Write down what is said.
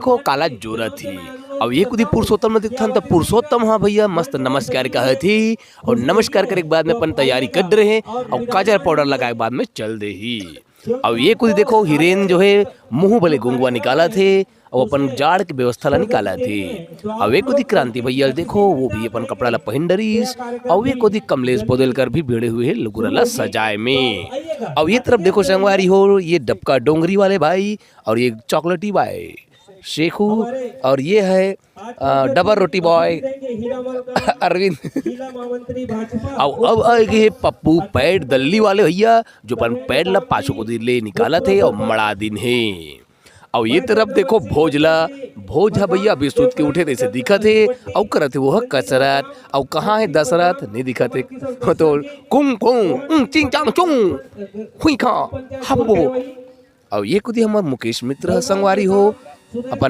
देखो काला जोरा थी। अब ये कुदी पुरुषोत्तम में दिखता तो पुरुषोत्तम हाँ भैया मस्त नमस्कार कहे थी और नमस्कार करे के बाद में अपन तैयारी कर रहे हैं और काजल पाउडर लगाए के बाद में चल दे ही। अब ये कुछ देखो हिरेन जो है मुंह भले गुंगवा निकाला थे और अपन जाड़ की व्यवस्था ला निकाला थे। अब एक कुदी क्रांति भैया देखो वो भी अपन कपड़ा ला पहन डरीस और ये कुदी कमलेश पोदेलकर भी बेड़े हुए है लुगुरा ला सजाए में। अब ये तरफ देखो संगवारी हो ये डबका डोंगरी वाले भाई और ये चॉकलेटी भाई शेखू और ये है डबल रोटी बॉय अरविंद। अब आएगे पप्पू पैड दल्ली वाले भैया जो अपन पैड ला पाछू को ले निकाला थे और मड़ा दिन है। और ये तरफ देखो भोज भैया बिस्तुत के उठे जैसे दिखा थे और करते वो कसरत और कहाँ है दशरथ नहीं दिखा थे तो कुंग कुंग चिंग चांग चुंग हुई खा हब्बो। और ये कुछ हमारे मुकेश मित्र संगवारी हो अपन